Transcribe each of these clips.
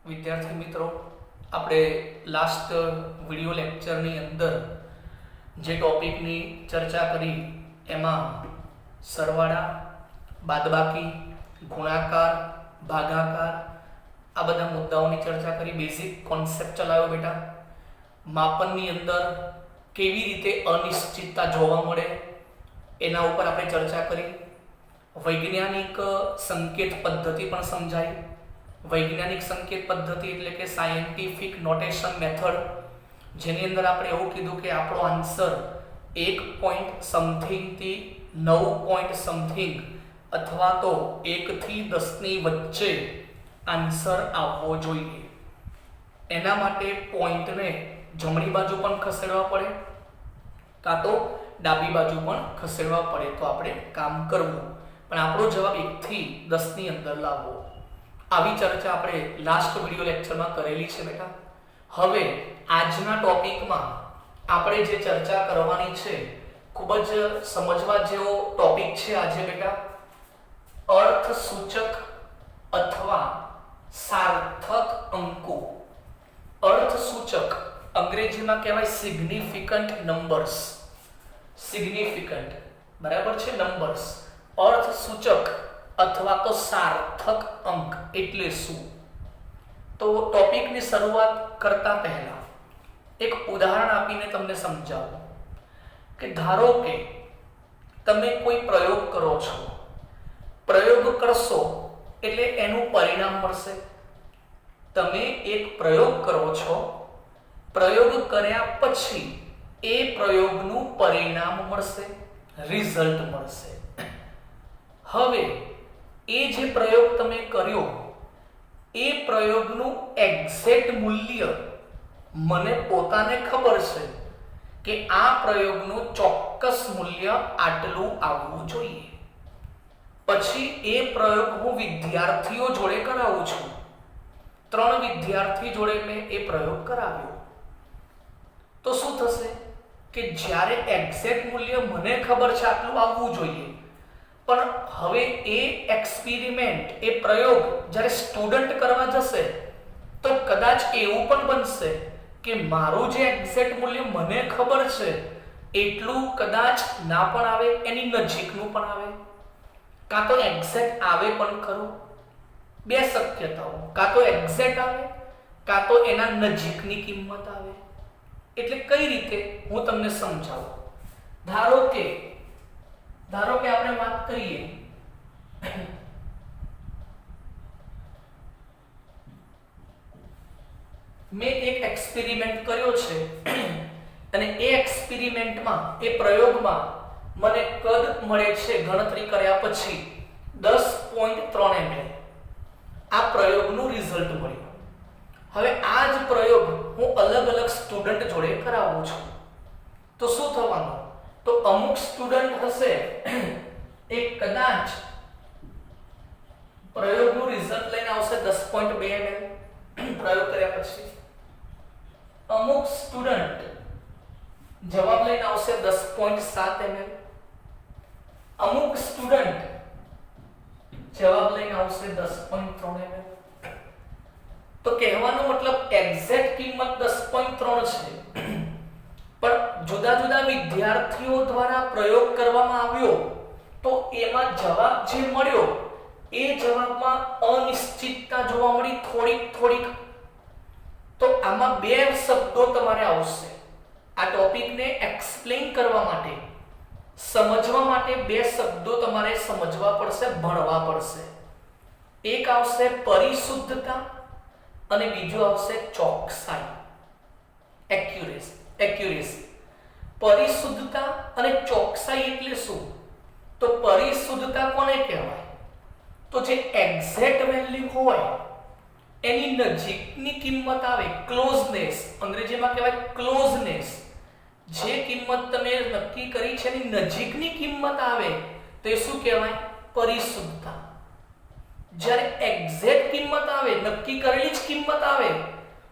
વિદ્યાર્થી મિત્રો, આપણે લાસ્ટ વિડિયો લેક્ચરની અંદર જે ટોપિકની ચર્ચા કરી એમાં સરવાળા, બાદબાકી, ગુણાકાર, ભાગાકાર આ બધા મુદ્દાઓની ચર્ચા કરી. બેઝિક કોન્સેપ્ટ ચલાવ્યો બેટા. માપનની અંદર કેવી રીતે અનિશ્ચિતતા જોવા મળે એના ઉપર આપણે ચર્ચા કરી. વૈજ્ઞાનિક સંકેત પદ્ધતિ પણ સમજાઈ. વૈજ્ઞાનિક સંકેત પદ્ધતિ એટલે કે સાયન્ટિફિક નોટેશન મેથડ, જેની અંદર આપણે એવું કીધું કે આપણો આન્સર 1 પોઈન્ટ સમથિંગ થી 9 પોઈન્ટ સમથિંગ અથવા તો 1 થી 10 ની વચ્ચે આન્સર આવવો જોઈએ. એના માટે પોઈન્ટને જમણી બાજુ પણ ખસેડવા પડે કાં તો ડાબી બાજુ પણ ખસેડવા પડે તો આપણે કામ કરવું, પણ આપણો જવાબ 1 થી 10 ની અંદર લાવવો. આવી ચર્ચા આપણે લાસ્ટ વિડિયો લેક્ચરમાં કરેલી છે બેટા. હવે આજના ટોપિકમાં આપણે જે ચર્ચા કરવાની છે ખૂબ જ સમજવા જેવો ટોપિક છે આજે બેટા. અર્થસૂચક અથવા સાર્થક અંકો. અર્થસૂચક અંગ્રેજીમાં કહેવાય સિગ્નિફિકન્ટ નંબર્સ. સિગ્નિફિકન્ટ બરાબર છે, નંબર્સ. અર્થસૂચક અથવા તો સાર્થક અંક એટલે શું? તો ટોપિકની શરૂઆત કરતા પહેલા એક ઉદાહરણ આપીને તમને સમજાવું કે ધારો કે તમે કોઈ પ્રયોગ કરો છો. પ્રયોગ કરશો એટલે એનું પરિણામ મળશે. તમે એક પ્રયોગ કરો છો, પ્રયોગ કર્યા પછી એ પ્રયોગનું પરિણામ મળશે, રિઝલ્ટ મળશે. હવે એ જે પ્રયોગ તમે કર્યો એ પ્રયોગનું એક્ઝેક્ટ મૂલ્ય મને પોતાને ખબર છે કે આ પ્રયોગનું ચોક્કસ મૂલ્ય આટલું આવવું જોઈએ. પછી એ પ્રયોગ હું વિદ્યાર્થીઓ જોડે કરાવું છું. 3 વિદ્યાર્થી જોડે મેં એ પ્રયોગ કરાવ્યો. તો શું થશે કે જ્યારે એક્ઝેક્ટ મૂલ્ય મને ખબર છે આટલું આવવું જોઈએ, પણ હવે એ એક્સપેરિમેન્ટ, એ પ્રયોગ જ્યારે સ્ટુડન્ટ કરવા જશે તો કદાચ એવું પણ બનશે કે મારું જે એક્ઝેક્ટ મૂલ્ય મને ખબર છે એટલું કદાચ ના પણ આવે, એની નજીકનું પણ આવે, કાં તો એક્ઝેક્ટ આવે પણ ખરું. 2 શક્યતાઓ, કાં તો એક્ઝેક્ટ આવે કાં તો એના નજીકની કિંમત આવે. એટલે કઈ રીતે હું તમને સમજાવું. ધારો કે આપણે વાત કરીએ મેં એક એક્સપેરિમેન્ટ કર્યો છે અને એ એક્સપેરિમેન્ટમાં, એ પ્રયોગમાં મને કદ મળે છે ગણતરી કર્યા પછી 10.3 ml. આ પ્રયોગનું રિઝલ્ટ મળ્યું. હવે આ જ પ્રયોગ હું અલગ અલગ સ્ટુડન્ટ જોડે કરાવું છું તો શું થવાનું? તો અમુક સ્ટુડન્ટ હશે એ કદાચ પ્રયોગનું રિઝલ્ટ લઈને આવશે 10.2 ml પ્રયોગ કર્યા પછી. અમુક સ્ટુડન્ટ જવાબ લઈને આવશે 10.7 ml. અમુક સ્ટુડન્ટ જવાબ લઈને આવશે 10.3 ml. તો કહેવાનો મતલબ એક્ઝેક્ટ કિંમત 10.3 છે, પણ જુદા જુદા વિદ્યાર્થીઓ દ્વારા પ્રયોગ કરવામાં આવ્યો તો એમાં જવાબ જે મળ્યો એ જવાબમાં અનિશ્ચિતતા જોવા મળી થોડીક. તો આમાં 2 શબ્દો તમારે આવશે. આ ટોપિકને એક્સપ્લેન કરવા માટે, સમજવા માટે 2 શબ્દો તમારે સમજવા પડશે, ભણવા પડશે. એક આવશે પરિશુદ્ધતા અને બીજું આવશે ચોકસાઈ, એક્યુરેસી. પરિશુદ્ધતા અને ચોકસાઈ એટલે શું? તો પરિશુદ્ધતા કોને કહેવાય? તો જે એક્ઝેક્ટ વેલ્યુ હોય એની નજીકની કિંમત આવે, ક્લોઝનેસ. અંગ્રેજીમાં કહેવાય ક્લોઝનેસ. જે કિંમત તમે નક્કી કરી છે એની નજીકની કિંમત આવે તો એ શું કહેવાય? પરિશુદ્ધતા. જ્યારે એક્ઝેક્ટ કિંમત આવે, નક્કી કરેલી જ કિંમત આવે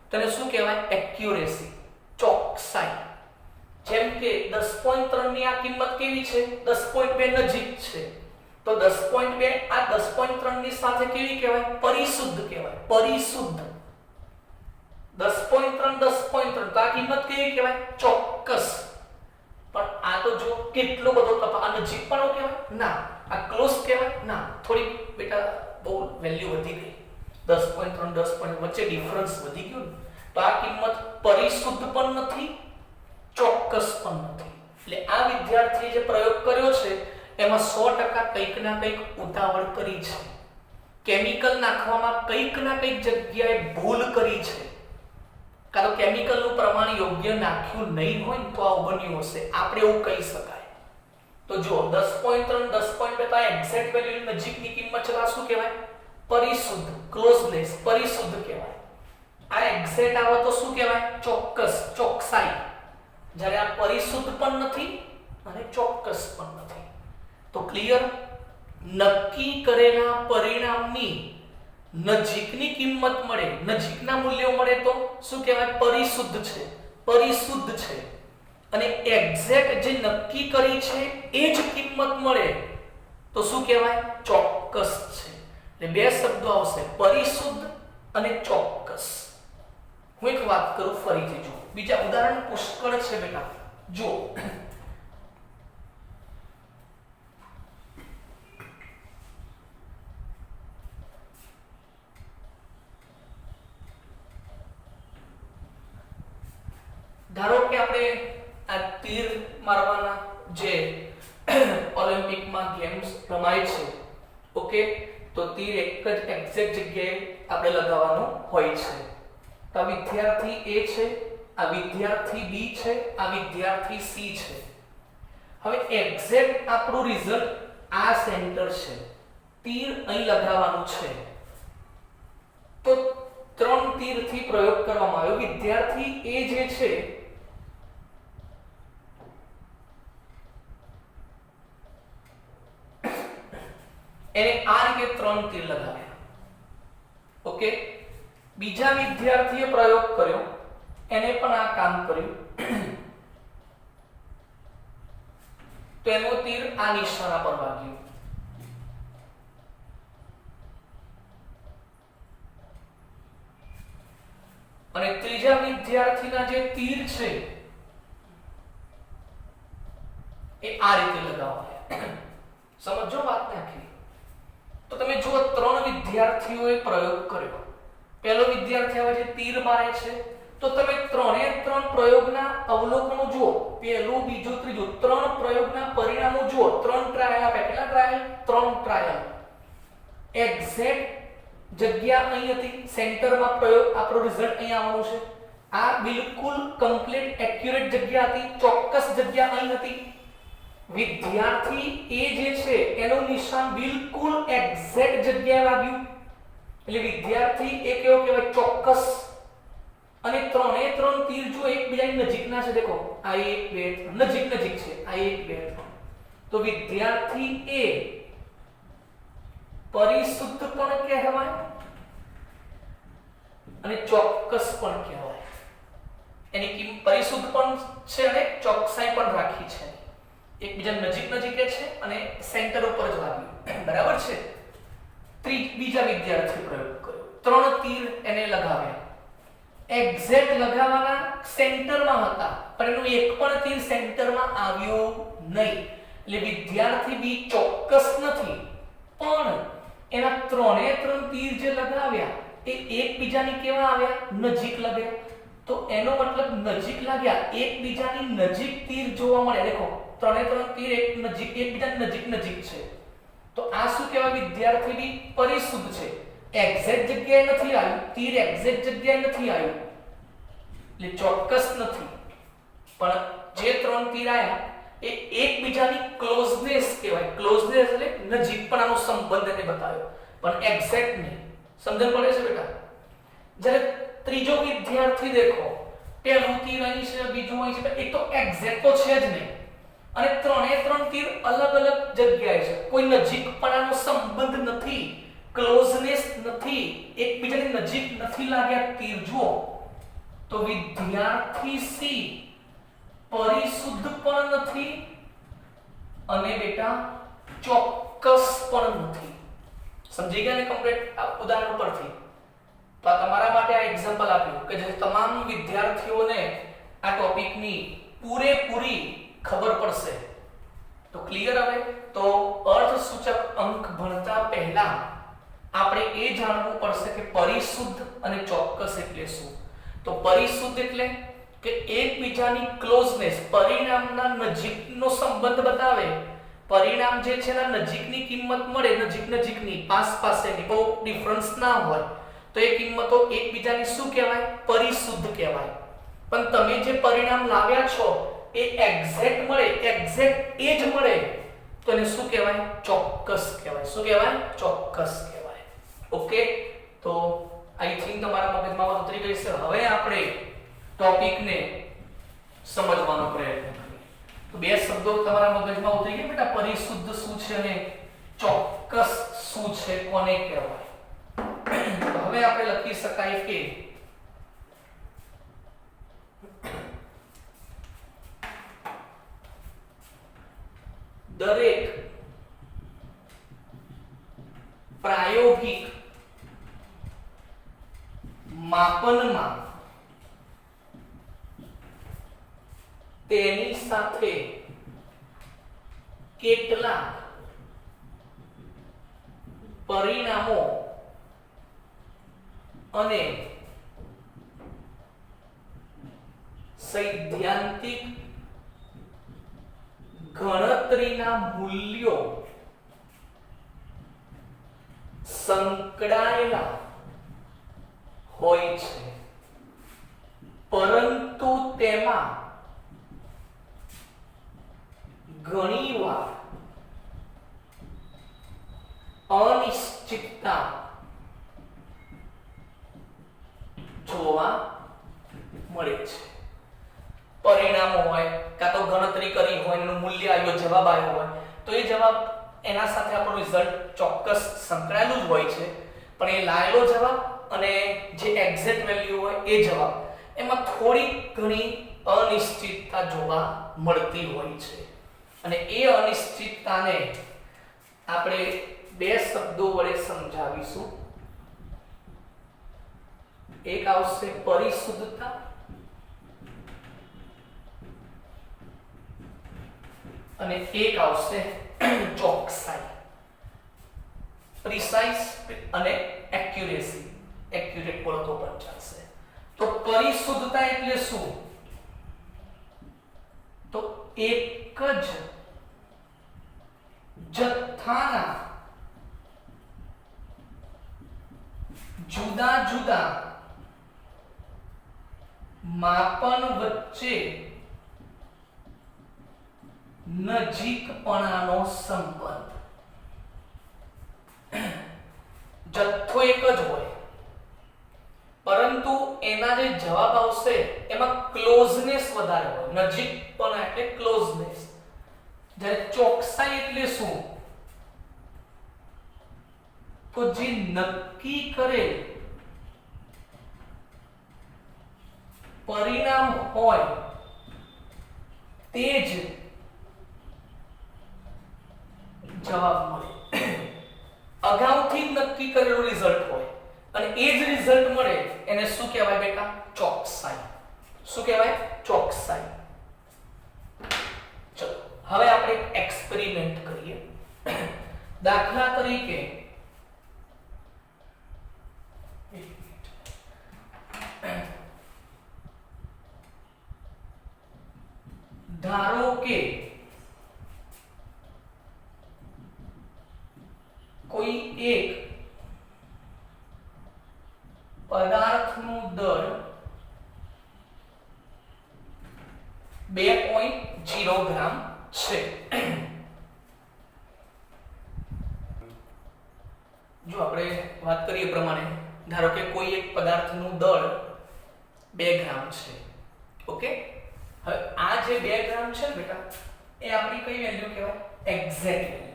તો એને શું કહેવાય? એક્યુરેસી, ચોકસાઈ. જેમ કે 10.3 ની આ કિંમત કેવી છે? 10.2 નજીક છે. તો 10.2 આ 10.3 ની સાથે કેવી કહેવાય? પરિશુદ્ધ કહેવાય. પરિશુદ્ધ. કિંમત કેવી કહેવાય? ચોક્કસ. પણ આ તો જો કેટલો બધો તફાવત. આ નજીક પણ કહેવાય ના, આ ક્લોઝ કહેવાય ના. થોડી બેટા બહુ વેલ્યુ વધી ગઈ, 10.3 10 વચ્ચે ડિફરન્સ વધી ગયો ને, તો આ કિંમત પરિશુદ્ધ પણ નથી, ચોક્કસ પણ નથી. એટલે આ વિદ્યાર્થીએ જે પ્રયોગ કર્યો છે એમાં 100% કંઈક ના કંઈક ઉતાવળ કરી છે, કેમિકલ નાખવામાં કંઈક ના કંઈક જગ્યાએ ભૂલ કરી છે, કાં તો કેમિકલનું પ્રમાણ યોગ્ય નાખ્યું નહીં હોય ને તો આવું બન્યું હશે, આપણે એવું કહી શકાય. તો જો 10.3 10.2 તો એક્ઝેક્ટ વેલ્યુની નજીકની કિંમત છે, આ શું કહેવાય? પરિશુદ્ધ, ક્લોઝનેસ, પરિશુદ્ધ કહેવાય. આ એક્ઝેક્ટ આવે તો શું કહેવાય? ચોક્કસ, ચોકસાઈ. જ્યારે આ પરિશુદ્ધ પણ નથી અને ચોક્કસ પણ નથી. તો ક્લિયર? નક્કી કરેલા પરિણામની નજીકની કિંમત મળે, નજીકના મૂલ્યો મળે તો શું કહેવાય? પરિશુદ્ધ છે, પરિશુદ્ધ છે. અને એક્ઝેક્ટ જે નક્કી કરી છે એ જ કિંમત મળે તો શું કહેવાય? ચોક્કસ છે. એટલે બે શબ્દો આવશે, પરિશુદ્ધ અને ચોક્કસ. હું એક વાત કરું ફરીથી, જો બીજા ઉદાહરણ પુષ્કળ છે બેટા. જો ધારો કે આપણે આ તીર મારવાના જે ઓલિમ્પિકમાં ગેમ્સ રમાય છે, ઓકે, તો તીર એક જ એક્ઝેક્ટ જગ્યાએ આપણે લગાવવાનું હોય છે. તો આ વિદ્યાર્થી A છે, આ વિદ્યાર્થી B છે, આ વિદ્યાર્થી C છે. હવે એક્ઝેક્ટ આપણું રિઝલ્ટ આ સેન્ટર છે, તીર અહીં લગાવવાનું છે. તો 3 તીરથી પ્રયોગ કરવામાં આવ્યો. વિદ્યાર્થી A જે છે એને આ રીતે 3 તીર લગાવ્યા, ઓકે. બીજા વિદ્યાર્થીએ પ્રયોગ કર્યો, એને પણ આ કામ કર્યું, તો એનો તીર આ નિશાના પર વાગ્યું. અને ત્રીજા વિદ્યાર્થીના જે તીર છે એ આ રીતે લગાવાયા. સમજો વાતને આખી. તો તમે જુઓ 3 વિદ્યાર્થીઓએ પ્રયોગ કર્યો. પહેલો વિદ્યાર્થી આવે જે તીર મારે છે, તો તમે 3 પ્રયોગના અવલોકનો જુઓ, પહેલું, બીજું, ત્રીજું, 3 પ્રયોગના પરિણામો જુઓ. 3 ટ્રાયલ આપે. કેટલા ટ્રાયલ? 3 ટ્રાયલ. એક્ઝેક્ટ જગ્યા અહીં હતી, સેન્ટરમાં પ્રયોગ, આપણો રિઝલ્ટ અહીં આવવાનું છે. આ બિલકુલ કમ્પ્લીટ એક્યુરેટ જગ્યા હતી, ચોક્કસ જગ્યા અહીં હતી. વિદ્યાર્થી A જે છે એનું નિશાન બિલકુલ એક્ઝેક્ટ જગ્યાએ વાગ્યું. એટલે વિદ્યાર્થી A કેવો કહેવાય? ચોક્કસ. અને 3 તીર જો એકબીજાની નજીકના છે, દેખો આ 1 2 3 નજીક છે, આ 1 2 3. તો વિદ્યાર્થી A પરિશુદ્ધ પણ કહેવાય અને ચોક્કસ પણ કહેવાય. એની કિંમત પરિશુદ્ધ પણ છે અને ચોકસાઈ પણ રાખી છે. એકબીજા નજીક છે અને સેન્ટર ઉપર જ વાગ્યું, બરાબર છે. બીજા વિદ્યાર્થી પ્રયોગ કર્યો, 3 તીર એને લગાવ્યા. એક્ઝેક્ટ લગાવવાના સેન્ટરમાં હતા, પણ એનો એક પણ તીર સેન્ટરમાં આવ્યો નહીં. એટલે વિદ્યાર્થી બી ચોક્કસ નથી, પણ એના 3 તીર જે લગાવ્યા એ એકબીજાની કેવા આવ્યા? નજીક લાગ્યા. તો એનો મતલબ નજીક લાગ્યા, એકબીજાની નજીક તીર જોવા મળે. દેખો 3 તીર એકબીજાની નજીક છે. તો આ શું કહેવાય? વિદ્યાર્થી બી પરિશુદ્ધ છે. એક્ઝેક્ટ જગ્યાએ નથી આવ્યું, તીર એક્ઝેક્ટ જગ્યાએ નથી આવ્યું, એટલે ચોક્કસ નથી. પણ જે 3 તીર આયા એ એકબીજાની ક્લોઝનેસ કહેવાય. ક્લોઝનેસ એટલે નજીકપણાનો સંબંધ એને બતાવ્યો, પણ એક્ઝેક્ટ નહીં. સમજણ પડે છે બેટા? જ્યારે ત્રીજો વિદ્યાર્થી દેખો, પહેલું તીર અહીં છે, બીજું અહીં છે, એક તો એક્ઝેક્ટ તો છે જ નહીં, અને 3 તીર અલગ અલગ જગ્યાએ છે. કોઈ નજીકપણાનો સંબંધ નથી, ક્લોઝનેસ નથી, એકબીજાની નજીક નથી લાગ્યા તીર. જુઓ તો વિદ્યાર્થી C પરિશુદ્ધ પણ નથી અને બેટા ચોક્કસ પણ નથી. સમજી ગયા ને કમ્પ્લીટ ઉદાહરણ પરથી? તો તમારા માટે આ એક્ઝામ્પલ આપ્યું કે જે તમામ વિદ્યાર્થીઓને આ ટોપિકની પૂરેપૂરી ખબર પડશે. તો ક્લિયર હવે? તો અર્થસૂચક અંક ભણતા પહેલા આપણે એ જાણવું પડશે કે પરિશુદ્ધ અને ચોક્કસ એટલે શું. તો પરિશુદ્ધ એટલે કે એકબીજાની ક્લોઝનેસ, પરિણામના નજીકનો સંબંધ બતાવે. પરિણામ જે છે એના નજીકની કિંમત મળે, નજીકની પાસેની, બહુ ડિફરન્સ ના હોય, તો એ કિંમતો એકબીજાની શું કહેવાય? પરિશુદ્ધ કહેવાય. પણ તમે જે પરિણામ લાવ્યા છો એ એક્ઝેક્ટ મળે, એક્ઝેક્ટ એ જ મળે, તો એને શું કહેવાય? ચોક્કસ કહેવાય. શું કહેવાય? ચોક્કસ કહેવાય. ઓકે, તો આઈ થિંક તમારા મગજમાં વાત ઉતરી ગઈ છે. હવે આપણે ટોપિકને સમજવાનો પ્રયત્ન કરીએ. તો બે શબ્દો તમારા મગજમાં ઉતરી ગયા બેટા, પરિશુદ્ધ શું છે અને ચોક્કસ શું છે, કોને કહેવાય. હવે આપણે લખી શકાય કે દરેક પ્રાયોગિક માપનમાં તેની સાથે કેટલાક પરિણામો અને સૈદ્ધાંતિક ગણતરીના મૂલ્યો સંકળાયેલા હોય છે, પરંતુ તેમાં ઘણીવાર અનિશ્ચિતતા જોવા મળે છે. પરિણામો હોય કાં તો ગણતરી કરી હોય, એનું મૂલ્ય આવ્યો, જવાબ આવ્યો હોય, તો એ જવાબ એના સાથે આપણું રિઝલ્ટ ચોક્કસ સંકળાયેલું જ હોય છે. પણ એ લાયેલો જવાબ અને જે એક્ઝેક્ટ વેલ્યુ હોય એ જવાબ, એમાં થોડી ઘણી અનિશ્ચિતતા જોવા મળતી હોય છે. અને એ અનિશ્ચિતતાને આપણે બે શબ્દો વડે સમજાવીશું. એક આવશે પરિશુદ્ધતા અને એક આવશે ચોકસાઈ. પ્રિસાઇઝ અને એક્યુરેસી, એક્યુરેટ બોલો તો પણ ચાલશે. તો પરિશુદ્ધતા એટલે શું? તો એક જ જથ્થાના જુદા જુદા માપન વચ્ચે નજીકપણાનો સંબંધ. જથ્થો એક જ હોય, પરંતુ એના જે જવાબ આવશે એમાં ક્લોઝનેસ વધારે હોય. નજીકપણા એટલે ક્લોઝનેસ. જ્યારે ચોકસાઈ એટલે શું? તો જે નક્કી કરેલ પરિણામ હોય તે જ જવાબ મળે. અગાઉથી નક્કી કરેલું રિઝલ્ટ હોય અને એ જ રિઝલ્ટ મળે, એને શું કહેવાય બેટા? ચોકસાઈ. શું કહેવાય? ચોકસાઈ. ચલો હવે આપણે એક એક્સપેરિમેન્ટ કરીએ. દાખલા તરીકે ધારો કે કોઈ એક પદાર્થનું દળ 2.0 ગ્રામ છે. જો આપણે વાત કરીએ પ્રમાણે, ધારો કે કોઈ એક પદાર્થનું દળ 2 ગ્રામ છે. ઓકે, હવે આ જે 2 ગ્રામ છે ને બેટા, એ આપણી કઈ વેલ્યુ કહેવાય? Exact value.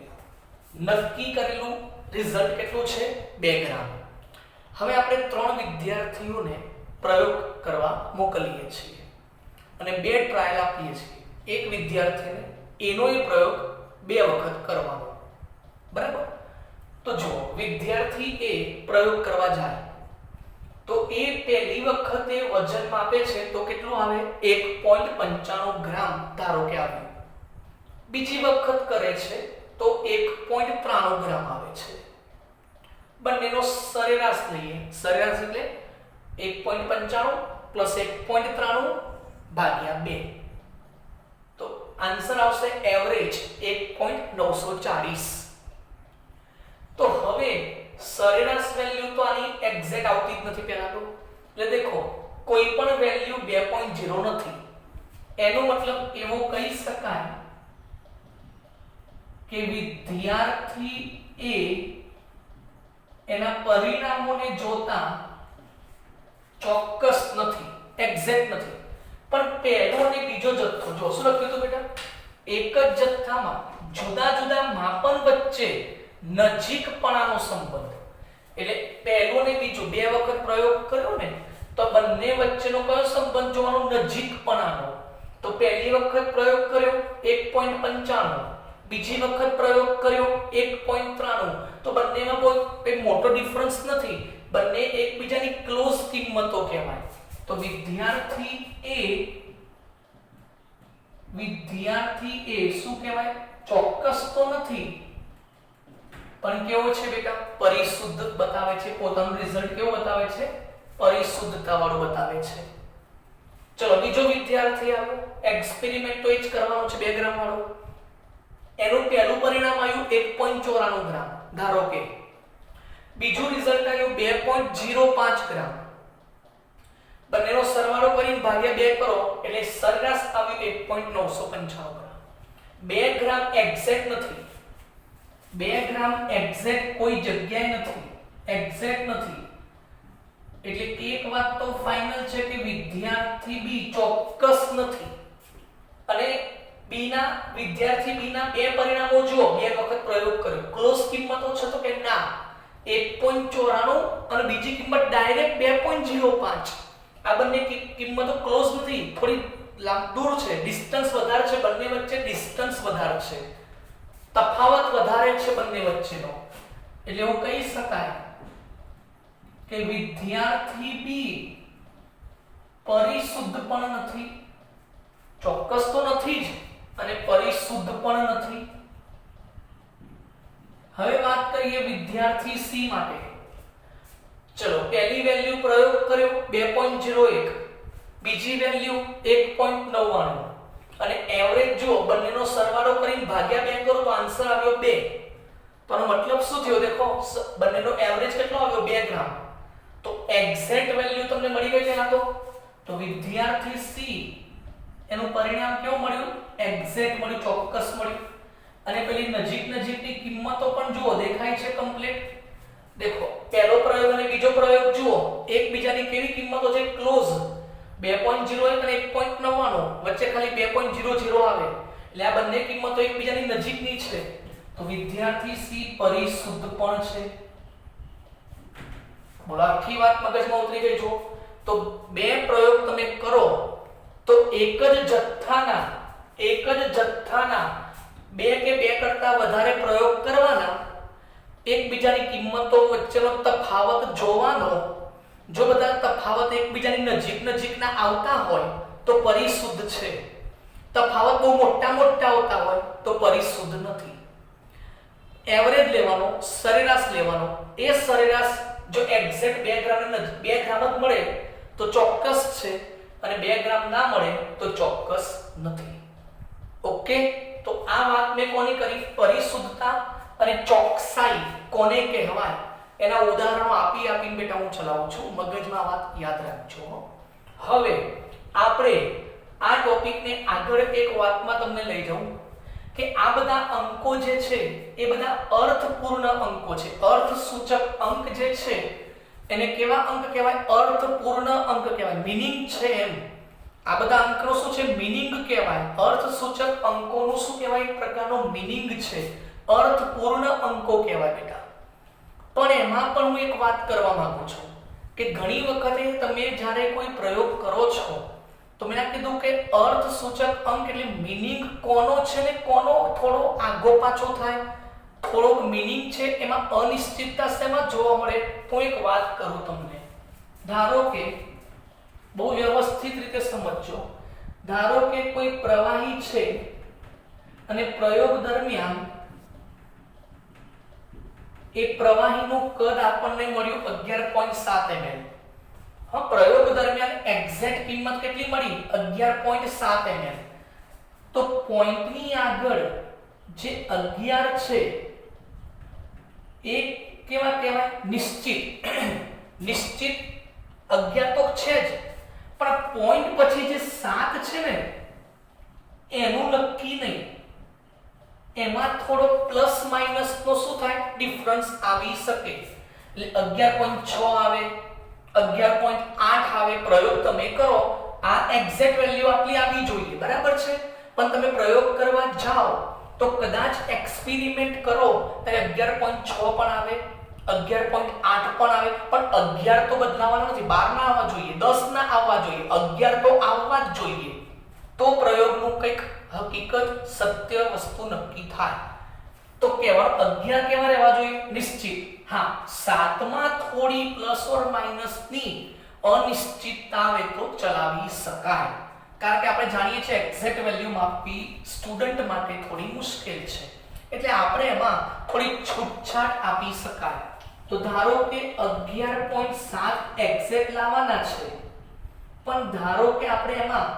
નક્કી કરેલું રિઝલ્ટ કેટલું છે? 2 ગ્રામ. હવે આપણે 3 વિદ્યાર્થીઓને પ્રયોગ કરવા મોકલીએ છીએ અને 2 ટ્રાયલ આપીએ છીએ. એક વિદ્યાર્થીને એનો પ્રયોગ 2 વખત કરવાનો. બરાબર? તો જો વિદ્યાર્થી એ પ્રયોગ કરવા જાય તો એ પહેલી વખતે વજન માપે છે તો કેટલું આવે 1.95 ગ્રામ ધારો કે આવ્યું. બીજી વખત કરે છે તો 1.93 ગ્રામ આવે છે. બંનેનો સરેરાશ લઈએ. સરેરાશ એટલે 1.95 પ્લસ 1.93 ભાગ્યા 2 તો આન્સર આવશે એવરેજ 1.940. તો હવે સરેરાશ વેલ્યુ તો આની એક્ઝેક્ટ આવતી જ નથી પહેલા તો. એટલે દેખો કોઈ પણ વેલ્યુ 2.0 નથી. એનો મતલબ એવો કહી શકાય કે વિદ્યાર્થી એ એના પરિણામોને જોતા ચોક્કસ નથી, એક્ઝેક્ટ નથી. પણ પહેલો અને બીજો જથ્થો જો શું લખ્યું હતું બેટા? એક જ જથ્થામાં જુદા જુદા માપન વચ્ચે નજીકપણાનો સંબંધ. એટલે પહેલો અને બીજો બે વખત પ્રયોગ કર્યો ને તો બંને વચ્ચેનો કયો સંબંધ જોવાનો? નજીકપણાનો. તો પહેલી વખત પ્રયોગ કર્યો 1.95, બીજી વખત પ્રયોગ કર્યો 1.93, તો બંનેમાં કોઈ મોટો ડિફરન્સ નથી. બંને એકબીજાની ક્લોઝ કિંમતો કહેવાય. તો વિદ્યાર્થી એ શું કહેવાય? ચોક્કસ તો નથી પણ કેવો છે બેટા? પરિશુદ્ધ બતાવે છે. પોતાનું રિઝલ્ટ કેવો બતાવે છે? પરિશુદ્ધતા વાળું બતાવે છે. ચલો બીજો વિદ્યાર્થી આવ્યો. એક્સપેરિમેન્ટ તો એ જ કરવાનો છે 2 ગ્રામ વાળો. એનું પહેલું પરિણામ આવ્યું 1.94 ગ્રામ ધારો કે. બીજું રિઝલ્ટ આવ્યું 2.05 ગ્રામ. બંનેનો સરવાળો કરીને ભાગ્યા 2 કરો એટલે સરેરાશ આવ્યું 1.995 ગ્રામ. 2 ગ્રામ એક્ઝેક્ટ નથી. 2 ગ્રામ એક્ઝેક્ટ કોઈ જગ્યાએ નથી, એક્ઝેક્ટ નથી. એટલે એક વાત તો ફાઇનલ છે કે વિદ્યાર્થી બી ચોક્કસ નથી. અને વિદ્યાર્થી બી ના બે પરિણામો જુઓ, બે વખત પ્રયોગ કર્યો. ક્લોઝ કિંમતો છે તો કે ના 1.94 અને બીજી કિંમત ડાયરેક્ટ 2.05. આ બંને કિંમતો ક્લોઝ નથી, થોડી દૂર છે, ડિસ્ટન્સ વધારે છે. બંને વચ્ચે ડિસ્ટન્સ વધારે છે, તફાવત વધારે છે બંને વચ્ચેનો. એટલે એવું કહી શકાય કે વિદ્યાર્થી બી પરિશુદ્ધ પણ નથી, ચોક્કસ તો નથી જ, અને પરિશુદ્ધ પણ નથી. હવે વાત કરીએ વિદ્યાર્થી સી માટે. ચલો પહેલી વેલ્યુ પ્રયોગ કર્યો 2.01, બીજી વેલ્યુ 1.99 અને એવરેજ જો બંનેનો સરવાળો કરીને ભાગ્યા 2 કરો તો આન્સર આવ્યો 2. તો આનો મતલબ શું થયો? દેખો બંનેનો એવરેજ કેટલો આવ્યો? 2 ગ્રામ. તો એક્ઝેક્ટ વેલ્યુ તમને મળી ગઈ છે. તો વિદ્યાર્થી સી એનું પરિણામ કેવું મળ્યું? એક્ઝેક્ટ મળ્યું, ચોક્કસ મળ્યું. અને પેલી નજીકની કિંમતો પણ જુઓ, દેખાય છે કમ્પ્લીટ. દેખો પહેલો પ્રયોગ અને બીજો પ્રયોગ જુઓ, એકબીજાની કેવી કિંમતો છે? ક્લોઝ. 2.01 અને 1.99 વચ્ચે ખાલી 2.00 આવે. એટલે આ બંને કિંમતો એકબીજાની નજીકની છે. તો વિદ્યાર્થી સી પરિશુદ્ધ પણ છે. બોલો આખી વાત મગજમાં ઉતરી ગઈ છો? તો બે પ્રયોગ તમે કરો તો એક જ જથ્થાના બે કે બે કરતા વધારે પ્રયોગ કરવાના, એકબીજાની કિંમતો વચ્ચેનો તફાવત જોવાનો. જો બધા તફાવત એકબીજાની નજીકના આવતા હોય તો પરિશુદ્ધ છે. તફાવત બહુ મોટા આવતા હોય તો પરિશુદ્ધ નથી. એવરેજ લેવાનો, સરેરાશ લેવાનો. એ સરેરાશ જો એક્ઝેક્ટ 2 ગ્રામ જ મળે તો ચોક્કસ છે, અને 2 ગ્રામ ના મળે તો ચોક્કસ નથી. ઓકે, તો આ વાત મેં કોની કરી? પરિશુદ્ધતા અને ચોકસાઈ કોને કહેવાય એના ઉદાહરણો આપીને બેટા હું ચલાવું છું. મગજમાં વાત યાદ રાખજો. હવે આપણે આ ટોપિકને આગળ એક વાતમાં તમને લઈ જાઉં કે આ બધા અંકો જે છે એ બધા અર્થપૂર્ણ અંકો છે. અર્થસૂચક અંક જે છે એને કેવા અંક કહેવાય? અર્થપૂર્ણ અંક કહેવાય. મીનિંગ છે એમ. આ બધા અંકનો શું છે? મીનિંગ કહેવાય. અર્થસૂચક અંકોનું શું કહેવાય? એક પ્રકારનો મીનિંગ છે. અર્થપૂર્ણ અંકો કહેવાય બેટા. પણ એમાં પણ હું એક વાત કરવા માંગુ છું કે ઘણી વખતે તમે જ્યારે કોઈ પ્રયોગ કરો છો તો મેં કીધું કે અર્થસૂચક અંક એટલે મીનિંગ કોનો છે ને કોનો થોડો આગો પાછો થાય, થોડોક મીનિંગ છે એમાં અનિશ્ચિતતા શેમાં જોવા મળે? હું એક વાત કરું તમને. ધારો કે બહુ વ્યવસ્થિત રીતે સમજજો, ધારો કે કોઈ પ્રવાહી છે અને પ્રયોગ દરમિયાન એ પ્રવાહીનું કદ આપણને મળ્યું 11.7 ml. હા, પ્રયોગ દરમિયાન એક્ઝેક્ટ કિંમત કેટલી મળી? 11.7 ml. તો પોઈન્ટની આગળ જે 11 છે એ કેવા કહેવાય? નિશ્ચિત. નિશ્ચિત 11 તો છે જ, પણ પોઈન્ટ પછી જે 7 છે ને એનું નક્કી નહીં. એમાં થોડો પ્લસ માઈનસ નો શું થાય? ડિફરન્સ આવી શકે. એટલે 11.6 આવે, 11.8 આવે. પ્રયોગ તમે કરો, આ એક્ઝેક્ટ વેલ્યુ આટલી આવી જોઈએ, બરાબર છે. પણ તમે પ્રયોગ કરવા જાઓ તો કદાચ એક્સપેરિમેન્ટ કરો ત્યારે 11.6 પણ આવે, 11.8 પણ આવે, પણ 11 તો બદલાવાના નથી. 12 ના આવવા જોઈએ, 10 ના આવવા જોઈએ, 11 તો આવવા જ જોઈએ. તો પ્રયોગનું કંઈક હકીકત સત્ય વસ્તુ નક્કી થાય. તો કેવળ 11 કેવા રહેવા જોઈએ? નિશ્ચિત. હા, 7માં થોડી પ્લસ ઓર માઈનસ ની અનિશ્ચિતતા આવે તો ચલાવી શકાય. કારણ કે આપણે જાણીએ છીએ એક્ઝેક્ટ વેલ્યુ માપવી સ્ટુડન્ટ માટે થોડી મુશ્કેલ છે, એટલે આપણે એમાં થોડી છૂટછાટ આપી શકાય. તો ધારો કે 11.7 એક્ઝેક્ટ લાવવાના છે, પણ ધારો કે આપણે એમાં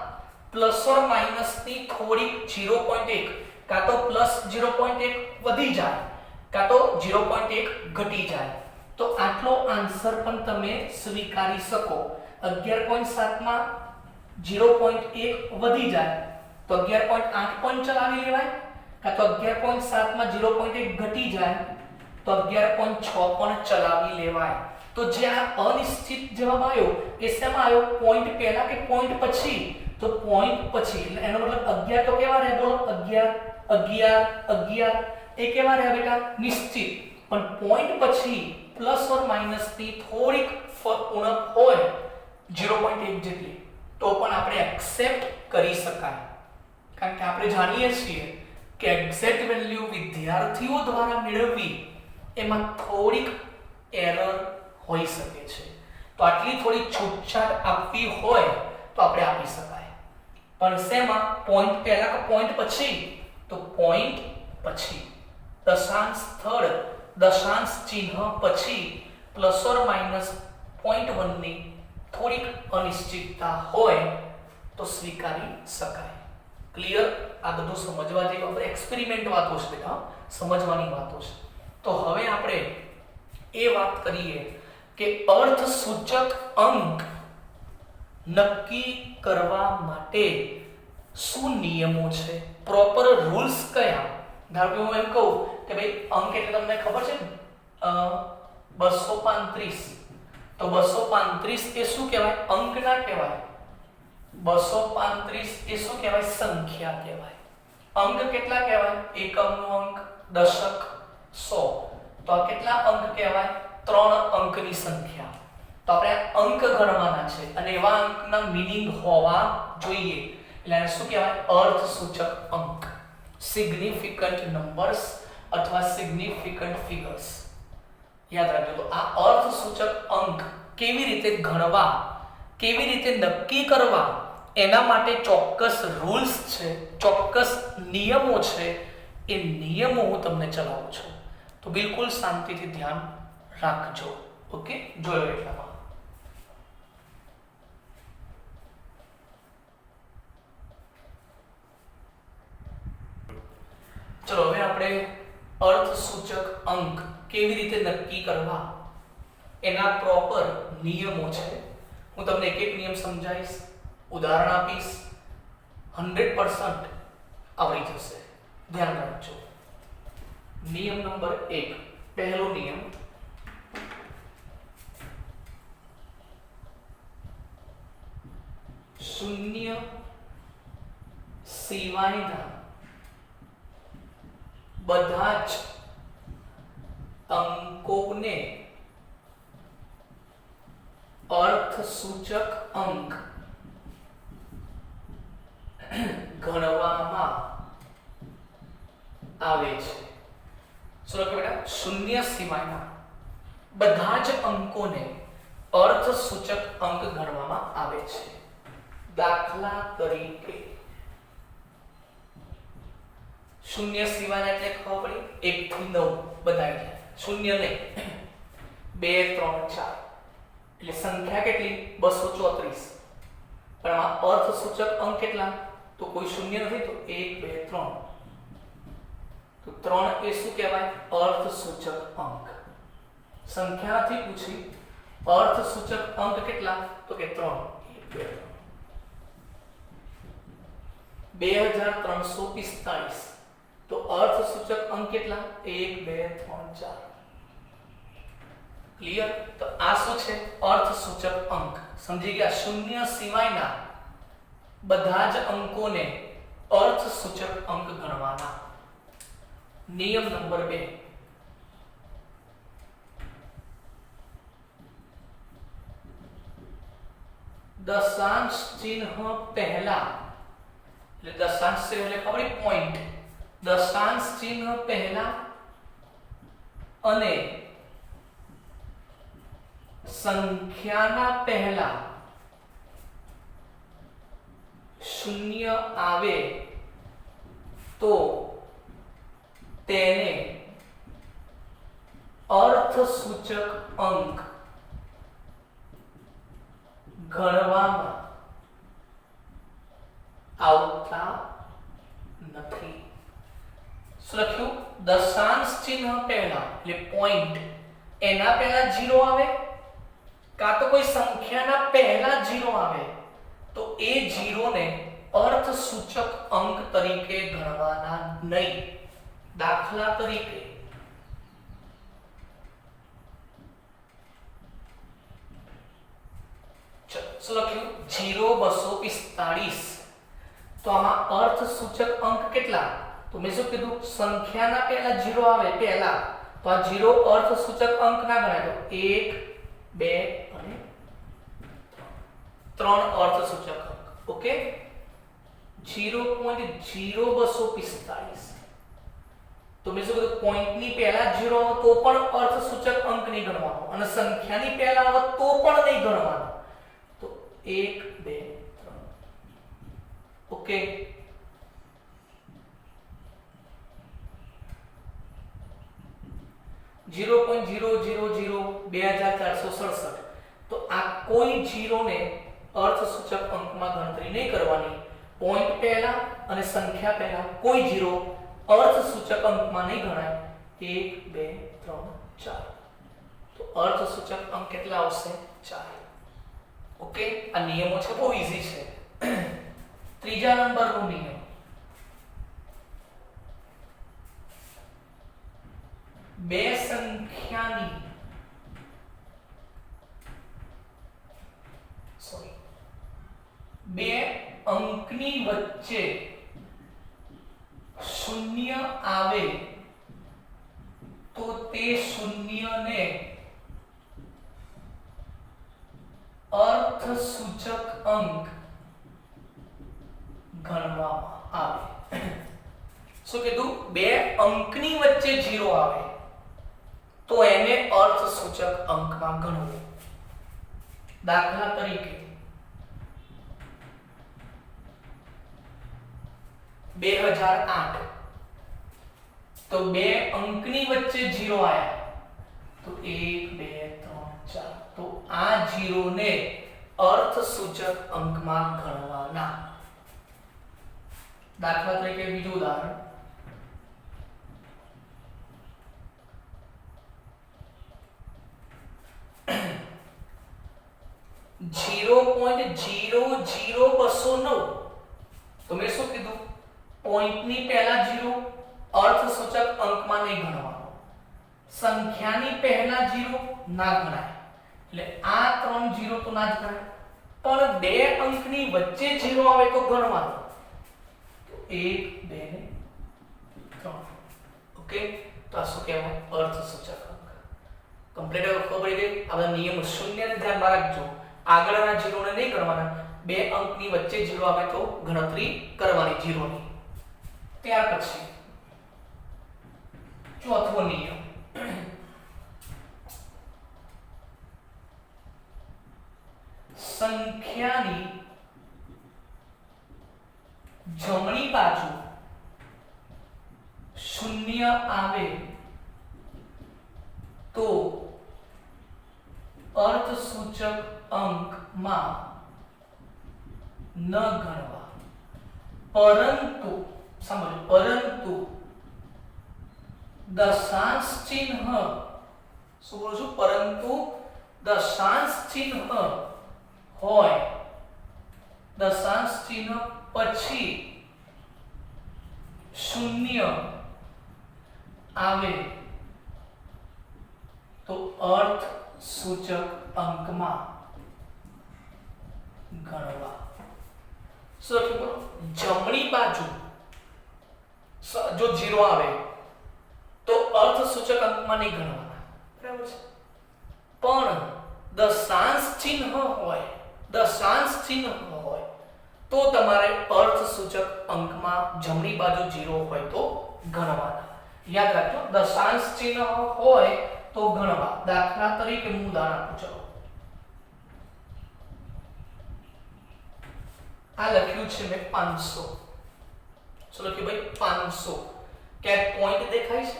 પ્લસ ઓર માઈનસ ની થોડી 0.1 કાં તો પ્લસ 0.1 વધી જાય કાં તો 0.1 ઘટી જાય, તો આટલો આન્સર પણ તમે સ્વીકારી શકો. 11.7 માં 0.1 વધી જાય તો 11.8 પણ ચલાવી લેવાય, કાં તો 11.7 માં 0.1 ઘટી જાય તો 11.6 પણ ચલાવી લેવાય. તો જે આ અનિશ્ચિત જવાબ આવ્યો એ શેમાં આવ્યો? પોઈન્ટ પહેલા કે પોઈન્ટ પછી? તો પોઈન્ટ પછી. એટલે એનો મતલબ 11 તો કેવા રહે? બોલો 11 11 11 એ કેવા રહે બેટા? નિશ્ચિત. પણ પોઈન્ટ પછી પ્લસ ઓર માઈનસ ની થોડીક ઉણપ હોય 0.1 જેટલી તો પણ આપણે એક્સેપ્ટ કરી શકાય. કારણ કે આપણે જાણીએ છીએ કે એક્ઝેક્ટ વેલ્યુ વિદ્યાર્થીઓ દ્વારા મેળવવી એમાં થોડીક એરર હોઈ શકે છે. તો આટલી થોડી છૂટછાટ આપવી હોય તો આપણે આપી શકાય. પણ શેમાં? પોઈન્ટ પહેલા કે પોઈન્ટ પછી? તો પોઈન્ટ પછી. દશાંશ સ્થળ, દશાંશ ચિહ્ન પછી પ્લસ ઓર માઈનસ 0.1 ની થોડીક અનિશ્ચિતતા હોય તો સ્વીકારી શકાય. ક્લિયર? આ બધું સમજવા જેવી આપણે એક્સપેરિમેન્ટ વાતો છે બેટા, સમજવાની વાતો છે. તો હવે આપણે એ વાત કરીએ કે અર્થ સૂચક અંક નક્કી કરવા માટે શું નિયમો છે? પ્રોપર રૂલ્સ કયા? ધારો કે હું એમ કહું કે ભાઈ અંક એટલે તમને ખબર છે 235, તો 235 એ શું કહેવાય? અંક ના કહેવાય. 235 એ શું કહેવાય? સંખ્યા કહેવાય. અંક કેટલા કહેવાય? એકમનો અંક, દશક, 100. તો આ કેટલા અંક કહેવાય? 3 અંકની સંખ્યા. તો આપણે અંક ગણવાના છે અને એવા અંકના મીનિંગ હોવા જોઈએ. એટલે આને શું કહેવાય? અર્થસૂચક અંક. સિગ્નિફિકન્ટ નંબર્સ અથવા સિગ્નિફિકન્ટ ફિગર્સ. યાદ રાખજો. તો આ અર્થસૂચક અંક કેવી રીતે ગણવા, કેવી રીતે નક્કી કરવા, એના માટે ચોક્કસ રૂલ્સ છે, ચોક્કસ નિયમો છે. એ નિયમો હું તમને ચલાવું છું, તો બિલકુલ શાંતિથી ધ્યાન રાખજો. ઓકે, જોયો એટલામાં. ચલો હવે આપણે અર્થસૂચક અંક કેવી રીતે નક્કી કરવા એના પ્રોપર નિયમો છે. હું તમને એક એક નિયમ સમજાવીશ, ઉદાહરણ આપીશ, 100% આવડી જશે. ધ્યાન રાખજો. નિયમ નંબર 1, પહેલો નિયમ, શૂન્ય સિવાયના બધા જ અંકોને અર્થસૂચક અંક ગણવામાં આવે છે. શું લખ્યું બેટા? શૂન્ય સિવાયના બધા જ અંકોને અર્થસૂચક અંક ગણવામાં આવે છે. દાખલા તરીકે શૂન્ય સિવાયના એટલે ખબર પડી 1 થી 9 બધા શૂન્ય નહીં 2 3 4 એટલે સંખ્યા કેટલી 234 પણ આ અર્થસૂચક અંક કેટલા તો કોઈ શૂન્ય નથી તો 1 2 3 તો 3 એ શું કહેવાય અર્થસૂચક અંક. સંખ્યાથી પૂછી અર્થસૂચક અંક કેટલા તો કે 3 2345 તો અર્થસૂચક અંક કેટલા 1 2 3 4 ક્લિયર. તો આ શું છે અર્થસૂચક અંક. સમજી ગયા. શૂન્ય સિવાયના બધા જ અંકોને અર્થસૂચક અંક ગણવાના. નિયમ નંબર 2 દશાંશ ચિહ્ન પહેલા એટલે દશાંશ છે એટલે ખબર પોઈન્ટ દશાંશ ચિહ્ન પહેલા અને સંખ્યાના પહેલા શૂન્ય આવે તો તેને અર્થસૂચક અંક ગણવામાં આવતા નથી. શું લખ્યું દશાંશ ચિહ્ન પહેલા એટલે પોઈન્ટ એના પહેલા 0 આવે કાં તો કોઈ સંખ્યાના પહેલા 0 આવે તો એ 0 ને અર્થસૂચક અંક તરીકે ગણવાના નહીં. દાખલા તરીકે શું લખ્યું 0245 તો આમાં અર્થસૂચક અંક કેટલા તો મેં શું કીધું સંખ્યાના પહેલા 0 આવે પહેલા તો આ 0 અર્થસૂચક અંક ના ગણાય તો 1 2 અને 3 અર્થસૂચક અંક. ઓકે 0.0245 તો મેં શું કીધું પોઈન્ટની પહેલા 0 આવે તો પણ અર્થસૂચક અંક નહીં ગણવાનો અને સંખ્યાની પહેલા આવે તો પણ નહીં ગણવાનો. તો 1 2 3 ઓકે. (0.0002467) તો આ કોઈ 0 ને અર્થસૂચક અંકમાં ગણતરી નહીં કરવાની. પોઈન્ટ પહેલા અને સંખ્યા પહેલા કોઈ 0 અર્થસૂચક અંકમાં નહીં ગણાય. 1 2 3 4 તો અર્થસૂચક અંક કેટલા આવશે 4. ઓકે આ નિયમો છે બહુ ઈઝી છે. ત્રીજા નંબરનો નિયમ બે સંખ્યાની બે અંકની વચ્ચે શૂન્ય આવે તો તે શૂન્યને અર્થસૂચક અંક ગણવામાં આવે. શું કીધું બે અંકની વચ્ચે 0 આવે તો એને અર્થસૂચક અંકમાં ગણવું. દાખલા તરીકે 2008 તો બે અંકની વચ્ચે 0 આયા તો 1 2 3 4 તો આ 0 ને અર્થસૂચક અંકમાં ગણવાના. દાખલા તરીકે બીજું ઉદાહરણ 0.00209 તો મેં શું કીધું પોઈન્ટની પહેલા 0 અર્થસૂચક અંકમાં નહીં ગણવાનો. સંખ્યાની પહેલા 0 ના ગણાય એટલે આ 3 0 તો ના જ ગણાય પણ બે અંકની વચ્ચે 0 આવે તો ગણવાનો. તો 1 2 3 ઓકે. તો આ શું કહેવાય અર્થસૂચક અંક. કમ્પ્લીટ હવે ખબર પડી ગઈ. આ બધા નિયમો શૂન્યને ધ્યાનમાં રાખજો. આગળના 0 ને નહીં ગણવાના. બે અંકની વચ્ચે 0 આવે તો ગણતરી કરવાની 0 ની. ત્યાર પછી ચોથો નિયમ સંખ્યાની જમણી બાજુ શૂન્ય આવે તો અર્થસૂચક અંકમાં ન ગણવા, પરંતુ સમજો, પરંતુ દશાંશ ચિહ્ન, શું બોલું છું, પરંતુ દશાંશ ચિહ્ન હોય, દશાંશ ચિહ્ન પછી શૂન્ય આવે તો અર્થ સૂચક અંકમાં ગણવા. શું લખ્યું બોલો? જમણી બાજુ જો 0 આવે તો અર્થ સૂચક અંકમાં નહીં ગણવાના, બરાબર છે. પણ દશાંશ ચિહ્ન હોય, દશાંશ ચિહ્ન હોય તો તમારે અર્થ સૂચક અંકમાં જમણી બાજુ 0 હોય તો ગણવાના. યાદ રાખજો, દશાંશ ચિહ્ન હોય તો ગણવા. દાખલા તરીકે હું ઉદાહરણ આપું, ચલો આ લખ્યું છે મેં 500. શું લખ્યું ભાઈ? 500. કે પોઈન્ટ દેખાય છે?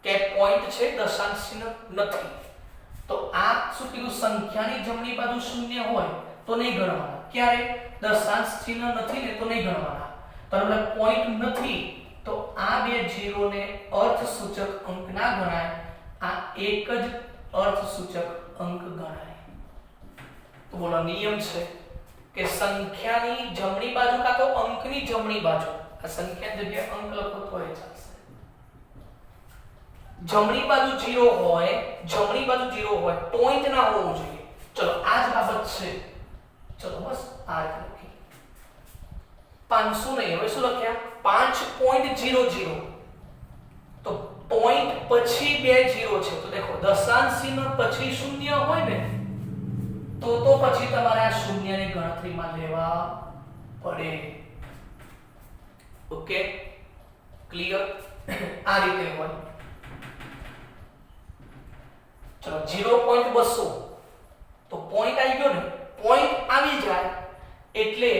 કે પોઈન્ટ છે, દશાંશ ચિહ્ન નથી. તો આ શું કીધું? સંખ્યાની જમણી બાજુ શૂન્ય હોય તો નહીં ગણવાના. ક્યારે? દશાંશ ચિહ્ન નથી ને તો નહીં ગણવાના. બરાબર, પોઈન્ટ નથી તો આ બે 0 ને અર્થસૂચક અંક ના ગણાય, આ એક જ અર્થસૂચક અંક ગણાય. તો બોલો, નિયમ છે કે સંખ્યાની જમણી બાજુ કાં તો અંકની જમણી બાજુ, આ સંખ્યા જગ્યાએ અંક લખો તો એ ચાલશે. જમણી બાજુ 0 હોય, જમણી બાજુ 0 હોય, પોઈન્ટ ના હોવું જોઈએ. ચલો આ જ બાબત છે. ચલો બસ આ રીતે લખી 500 નહીં, હવે શું લખ્યા? 5.00. તો પોઈન્ટ પછી બે 0 છે તો દેખો દશાંશ ચિહ્ન પછી શૂન્ય હોય ને તો પછી તમારે આ શૂન્યને ગણતરીમાં લેવા પડે. Okay, clear? આ રીતે હોય. ચલો 0.200 તો પોઈન્ટ આવી ગયો ને, પોઈન્ટ આવી જાય એટલે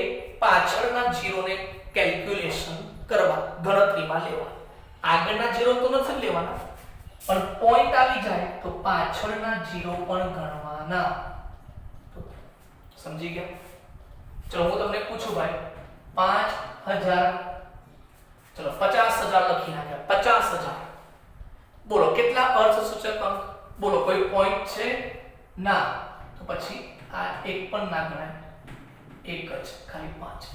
પાછળના 0 ને કેલ્ક્યુલેશન કરવા, ગણતરીમાં લેવા. આગળના 0 તો નથી લેવાના, પણ પોઈન્ટ આવી જાય તો પાછળના 0 પણ ગણવાના. સમજી ગયા? ચલો હું તમને પૂછું ભાઈ, 5000, ચલો 50000 લખી નાખ્યા, 50000. બોલો કેટલા અર્થસૂચક અંક? બોલો કોઈ પોઈન્ટ છે? ના. તો પછી આ એક પણ ના ગણાય, એક જ, ખાલી 5.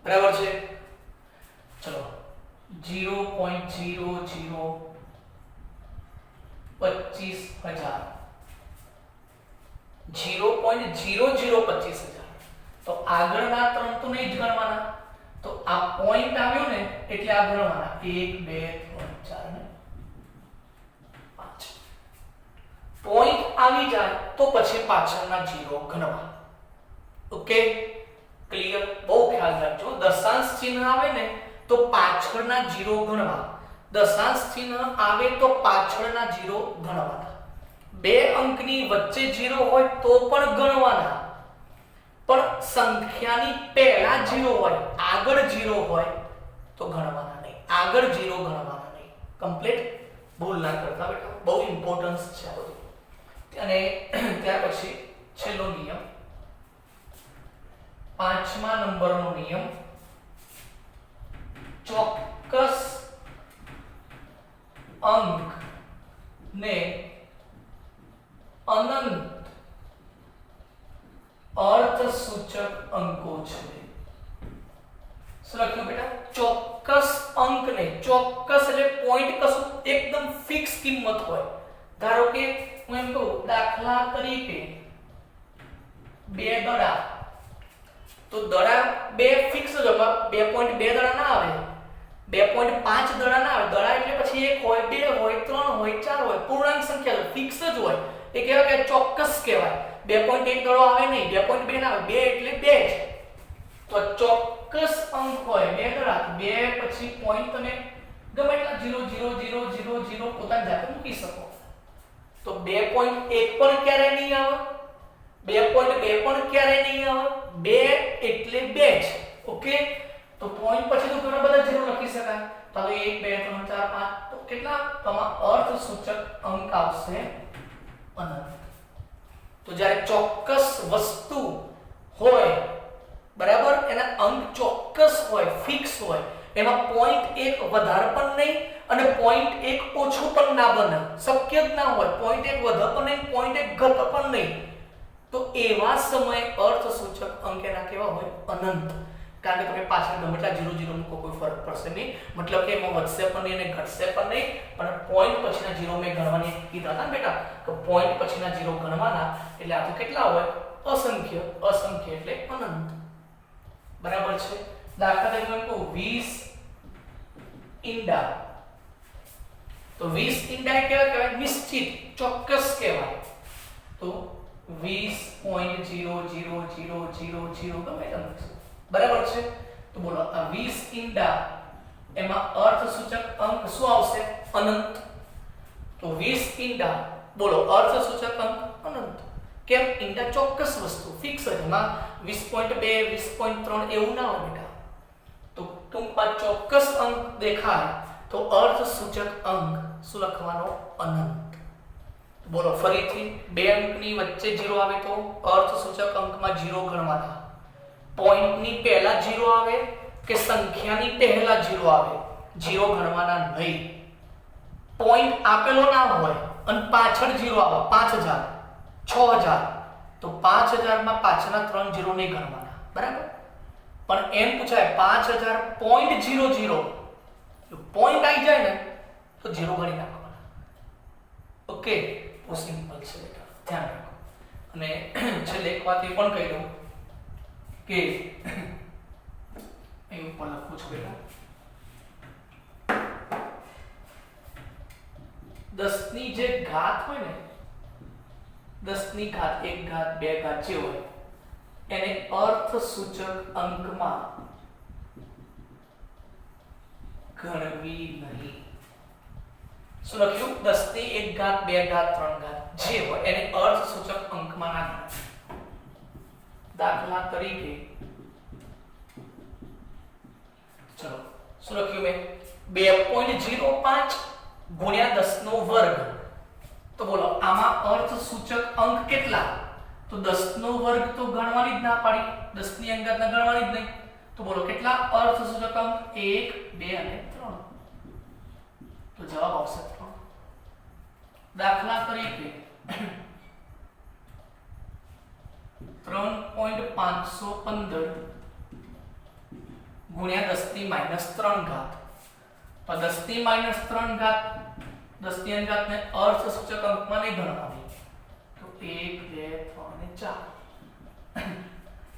બરાબર છે? ચલો 0.00 25,000, 0.0025,000. તો આગળના 3 તો નહીં જ ગણવાના, તો આ પોઈન્ટ આવ્યો ને એટલે આ ગણવાના 1 2 3 4 ને 5. પોઈન્ટ આવી જાય તો પછી પાછળના 0 ગણવા. Okay, clear? બહુ ખ્યાલ રાખજો, દશાંશ ચિહ્ન આવે ને તો પાછળના 0 ગણવા, દશાંશ ચિહ્ન આવે તો પાછળના 0 ગણવાના. બે અંકની વચ્ચે 0 હોય તો પણ ગણવાના, પણ સંખ્યાની પહેલા 0 હોય, આગળ 0 હોય તો ગણવાના નહીં, આગળ 0 ગણવાના નહીં. કમ્પ્લીટ? ભૂલ ના કરતા બેટા, બહુ ઇમ્પોર્ટન્સ છે આ બધું. અને ત્યાર પછી છેલ્લો નિયમ, 5મા નંબરનો નિયમ, ચોક્કસ અંક ને અનંત અર્થસૂચક અંકો છે. શું લખ્યું બેટા? ચોક્કસ અંક ને, ચોક્કસ એટલે પોઈન્ટ કશું એકદમ ફિક્સ કિંમત હોય. ધારો કે હું એમ કહું, દાખલા તરીકે 2 દડા, તો દડા 2 ફિક્સ જ હોય, 2.2 દડા ના આવે, 2.5 દડા ના આવે. દડા એટલે પછી 1 હોય, 2 હોય, 3 હોય, 4 હોય, પૂર્ણાંક સંખ્યા ફિક્સ જ હોય. એ કહેવાય કે ચોક્કસ કહેવાય. 2.1 દડો આવે નહીં, 2.2 ના આવે, 2 એટલે 2 જ. તો ચોક્કસ અંક હોય 2 દડા, 2 પછી પોઈન્ટ તમે ગમે એટલા 0 0 0 0 0 પોતાની જાતે મૂકી શકો. તો 2.1 પણ ક્યારે નહીં આવે? 2.2 પણ ક્યારે નહીં આવે? 2 એટલે 2 જ. ઓકે, તો પોઈન્ટ પછી તો ઘણા બધા ઝીરો લખી શકાય. તો 1 2 3 4 5 તો કેટલા? તમારો અર્થસૂચક અંક આવશે અનંત. તો જ્યારે ચોક્કસ વસ્તુ હોય, બરાબર, એના અંક ચોક્કસ હોય, ફિક્સ હોય, એમાં પોઈન્ટ 1 વધારે પણ નહીં અને પોઈન્ટ 1 ઓછું પણ ના બને, શક્ય જ ના હોય. પોઈન્ટ 1 વધે પણ નહીં, પોઈન્ટ 1 ઘટે પણ નહીં. તો એવા સમયે અર્થસૂચક અંક એના કેવા હોય? અનંત. કારણ કે તમે પાછળ ગમે એટલા 0 0 મૂકો કોઈ ફરક પડશે નહીં. મતલબ કે એમાં વધશે પણ નહીં અને ઘટશે પણ નહીં. પણ પોઈન્ટ પછીના 0 મેં ગણવાની કીધા હતા બેટા, તો પોઈન્ટ પછીના 0 ગણવાના એટલે આ તો કેટલા હોય? અસંખ્ય. અસંખ્ય એટલે અનંત. બરાબર છે. દાખલા તરીકે હું કહું 20 ઈંડા, તો 20 ઈંડા કેવા કહેવાય? નિશ્ચિત, ચોક્કસ કહેવાય. તો 20.000000 ગમે તેમ. બરાબર છે. તો બોલો આ 20 ઈંડા, એમાં અર્થસૂચક અંક શું આવશે? અનંત. તો 20 ઈંડા, બોલો અર્થસૂચક અંક અનંત. કેમ? ઈંડા ચોક્કસ વસ્તુ, ફિક્સ છે. એમાં 20.2 20.3 એવું ના હોય બેટા. તો ટૂંકમાં ચોક્કસ અંક દેખાય તો અર્થસૂચક અંક શું લખવાનો? અનંત. બોલો ફરીથી, બે અંકની વચ્ચે 0 આવે તો અર્થસૂચક અંકમાં 0 ગણવાના. પોઈન્ટની પહેલા 0 આવે કે સંખ્યાની પહેલા 0 આવે, 0 ગણવાના નહીં. પોઈન્ટ આપેલો ના હોય અને પાછળ 0 આવે, 5000 6000, તો 5000 માં પાછળના 3 0 નહીં ગણવાના. બરાબર. પણ એમ પૂછાય 5000.00, પોઈન્ટ આવી જાય ને તો 0 ગણી નાખવાના. ઓકે, બહુ સિમ્પલ છે બેટા, ધ્યાન રાખો. અને છેલ્લે એક વાત એ પણ કહી દઉં કે અહીં ઉપર લખું છું બેટા, 10 ની જે ઘાત હોય ને, 10 ની ઘાત, 1 ઘાત 2 ઘાત જે હોય એને અર્થસૂચક અંકમાં ગણવી નહીં. શું લખ્યું? 10 ની 1 ઘાત 2 ઘાત 3 ઘાત જે હોય એને અર્થસૂચક અંકમાં ના ગણવી. દાખલા તરીકે ચલો શું લખ્યું મેં? 2.05 ગુણ્યા 10 નો વર્ગ. તો બોલો આમાં અર્થસૂચક અંક કેટલા? તો 10 નો વર્ગ તો ગણવાની જ ના પાડી, 10 ની અંગાત ના ગણવાની જ નહીં. તો બોલો કેટલા અર્થસૂચક અંક? 1 2 અને 3. તો જવાબ આવશે 3. દાખલા તરીકે 3.515 ગુણ્યા 10 ની -3 ઘાત. તો 10 ની -3 ઘાત, 10 ની અંગાત ને અર્થસૂચક અંકમાં નહીં ગણવાની. તો 1 2 3 અને 4.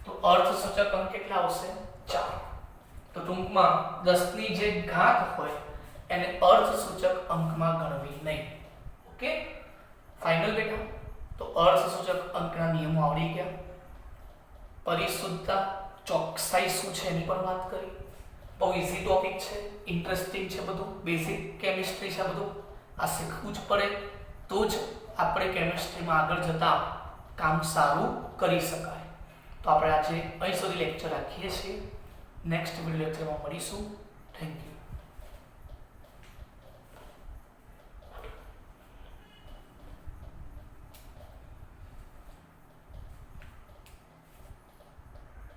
તો અર્થસૂચક અંક કેટલા આવશે? 4. તો ટૂંકમાં 10 ની જે ઘાત હોય એને અર્થસૂચક અંકમાં ગણવી નહીં. ઓકે, ફાઇનલ બેટા. તો અર્થસૂચક અંકના નિયમો આવડી ગયા. પરિશુદ્ધતા, ચોકસાઈ શું છે એની પણ વાત કરી. બહુ ઈઝી ટોપિક છે, ઇન્ટરેસ્ટિંગ છે, બધું બેઝિક કેમિસ્ટ્રી છે. બધું આ શીખવું જ પડે તો જ આપણે કેમિસ્ટ્રીમાં આગળ જતા કામ સારું કરી શકાય. તો આપણે આજે અહીં સુધી લેક્ચર રાખીએ છીએ. નેક્સ્ટ વિડિયો લેક્ચરમાં મળીશું. Thank you.